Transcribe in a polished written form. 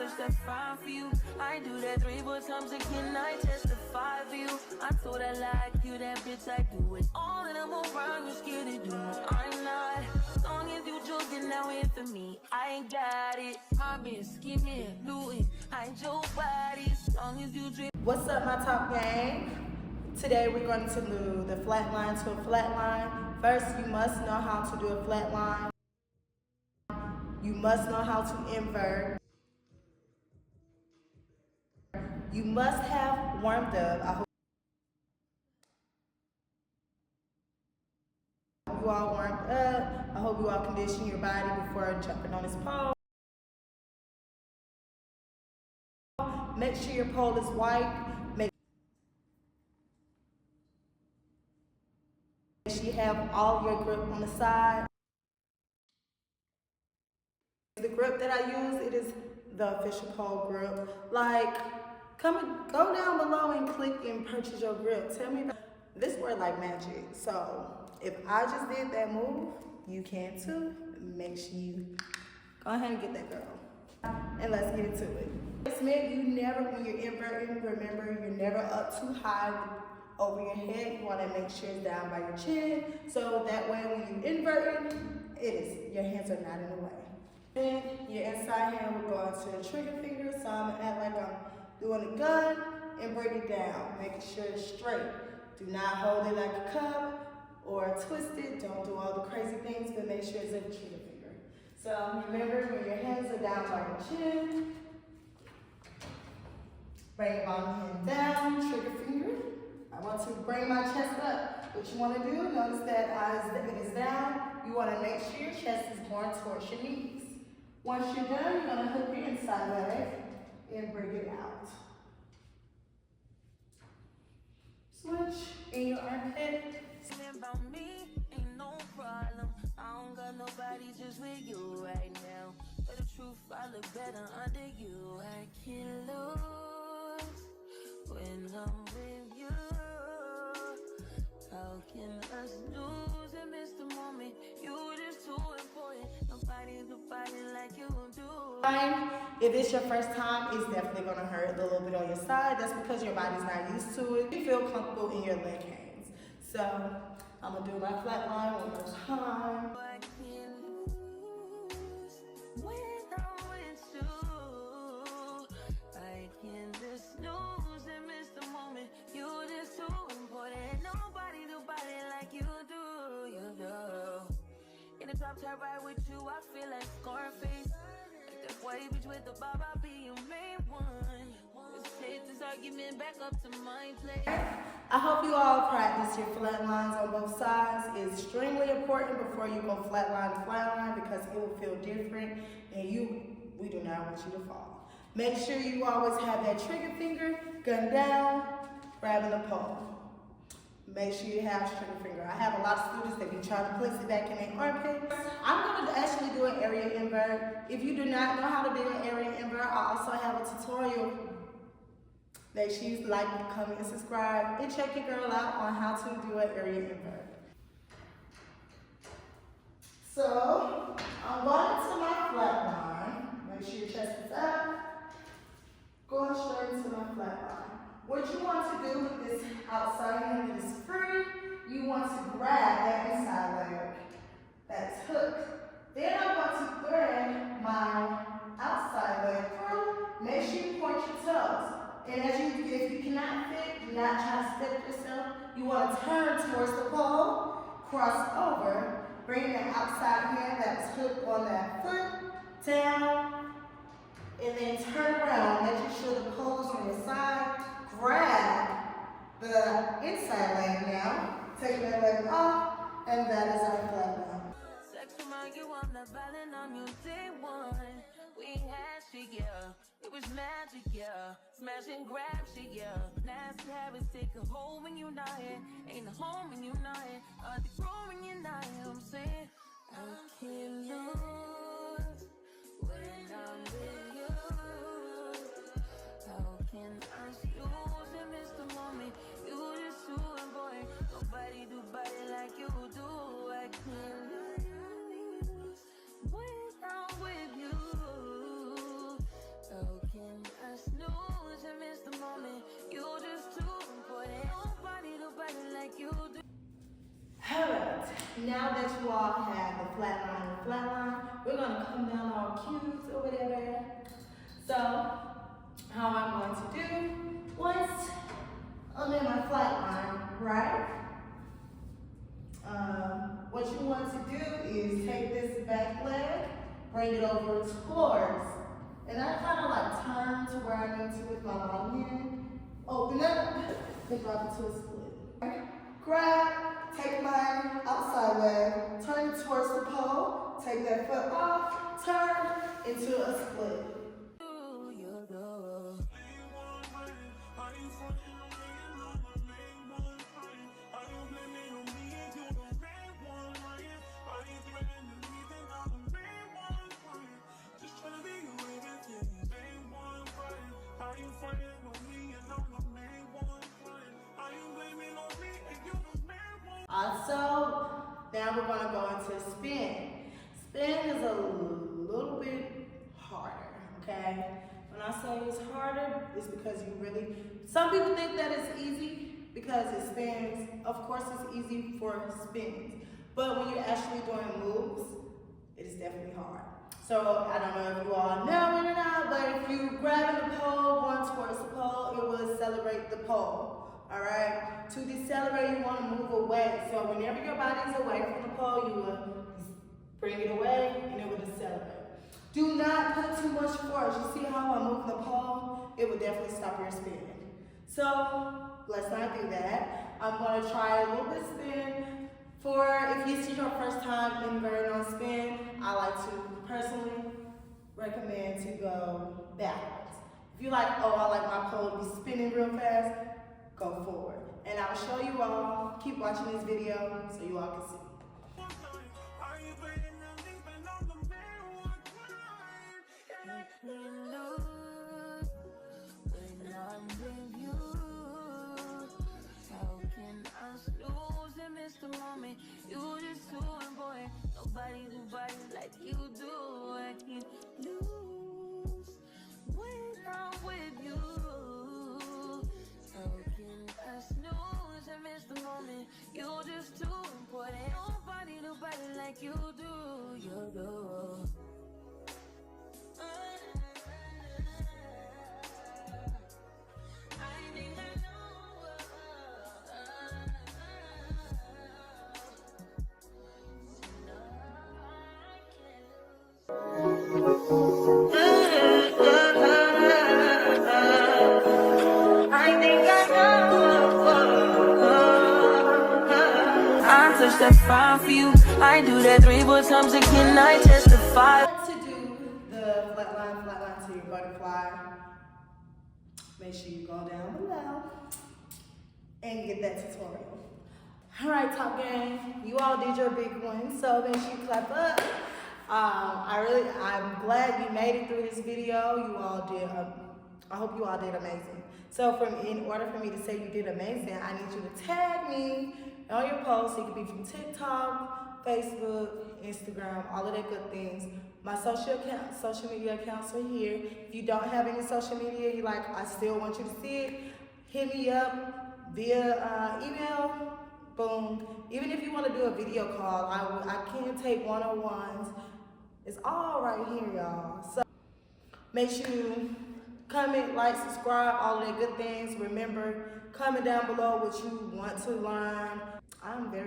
touch that fine for you. I do that 3-4 times again, I testify for you. I told I like you, that bitch, I do it. All that I'm around, you're scared to do. I'm not. As long as you joking now in for me, I ain't got it. Mobbing, scheming, looting, I ain't your body. As long as you dream. What's up, my top gang? Today we're going to do the flatline to a flatline. First, you must know how to do a flatline. You must know how to invert. You must have warmed up. I hope you all warmed up. I hope you all condition your body before jumping on this pole. Make sure your pole is white. Make sure you have all your grip on the side. The grip that I use, it is the official pole grip. Like, go down below and click and purchase your grip. Tell me about this word like magic. So if I just did that move, you can too. Make sure you go ahead and get that girl. And let's get into it. You never, when you're inverting, remember you're never up too high over your head. You want to make sure it's down by your chin. So that way when you're inverting, your hands are not in the way. Then your inside hand will go onto the trigger finger. So I'm going to act like I'm doing a gun and bring it down. Making sure it's straight. Do not hold it like a cup or twist it. Don't do all the crazy things, but make sure it's in the trigger finger. So remember when your hands are down by your chin, bring your bottom hand down, trigger finger. I want to bring my chest up. What you want to do, notice that it is down. You want to make sure your chest is more towards your knees. Once you're done, you're going to hook your inside leg and bring it out. Switch in your armpit. About me, ain't no problem. I don't got nobody just with you right now. But the truth, I look better under you. I can't lose when I'm with you. How can us lose and miss the moment? You just too important. Nobody do body like you do. If it's your first time, it's definitely going to hurt a little bit on your side. That's because your body's not used to it. You feel comfortable in your leg hangs. So I'm going to do my flat line one more time. I can't lose when I'm with you. I can't just snooze and miss the moment. You just too important. Nobody do body like you do. You do. In the top top right with you, I feel like Scarface. Like that white bitch with the bob, I'll be your main one. Let's take this argument back up to my place. I hope you all practice your flat lines on both sides. It's extremely important before you go flat line to flat line because it will feel different and we do not want you to fall. Make sure you always have that trigger finger, gun down, grabbing the pole. Make sure you have trigger finger. I have a lot of students that be trying to place it back in their armpit. I'm going to actually do an area invert. If you do not know how to do an area invert, I also have a tutorial. Make sure you like, comment, and subscribe, and check your girl out on how to do an area invert. So, I'm going to my flat line. Make sure your chest is up. Going straight into my flat line. What you want to do with this outside hand that is free, you want to grab that inside leg that's hooked. Then I'm going to thread my outside leg through. Make sure you point your toes. And if you cannot fit, do not try to step yourself. You want to turn towards the pole, cross over, bring that outside hand that's hooked on that foot down, and then turn around, making sure the pole is on your side. Grab the inside leg now, take that leg off, and that is our flat line. Sex remind you I'm not violent, I'm your day one. We had shit, yeah. It was magic, yeah. Smash and grab shit, yeah. Nasty habits take a hold when you're not here. Ain't a home when you're not here. Hard to grow when you're not here. I'm saying I can't lose when I'm with you. How can I lose and miss the moment? You just too important. Nobody do body like you do. I can't lose when I'm with you. How now that you all have the flatline, we're gonna come down our cubes or whatever. So, how I'm going to do, once I'm in my flatline, right? What you want to do is take this back leg, bring it over towards, and I kind of like turn to where I need to with my bottom hand. Open up, and drop it to a split. Grab, take my outside leg, turn it towards the pole, take that foot off, turn into a split. Also, now we're going to go into spin. Spin is a little bit harder, okay? When I say it's harder, it's because you really, some people think that it's easy because it spins. Of course, it's easy for spins. But when you're actually doing moves, it is definitely hard. So I don't know if you all know it or not, but if you grab the pole, going towards the pole, it will accelerate the pole. All right, to decelerate, you want to move away. So whenever your body is away from the pole, you will bring it away and it will decelerate. Do not put too much force. You see how I'm moving the pole? It will definitely stop your spin. So let's not do that. I'm going to try a little bit spin. For if this is your first time inverting on spin, I like to personally recommend to go backwards. If you like, oh, I like my pole to be spinning real fast, go forward. And I'll show you all, keep watching this video so you all can see. You just too important. Nobody who body like you do. I can't lose when I'm with you. How can I snooze and miss the moment? You just too important. Nobody like you do. You do. That's fine for you. I do that 3-4 times and can I testify? To do the flatline to your butterfly, make sure you go down below and get that tutorial. All right, Top Gang, you all did your big one, so make sure you clap up. I'm glad you made it through this video. You all did. I hope you all did amazing. So in order for me to say you did amazing, I need you to tag me on your posts. It could be from TikTok, Facebook, Instagram, all of that good things. My social media accounts are here. If you don't have any social media, you like, I still want you to see it, hit me up via email, boom. Even if you want to do a video call, I can take one-on-ones. It's all right here, y'all. So make sure you comment, like, subscribe, all of that good things. Remember, comment down below what you want to learn. I'm very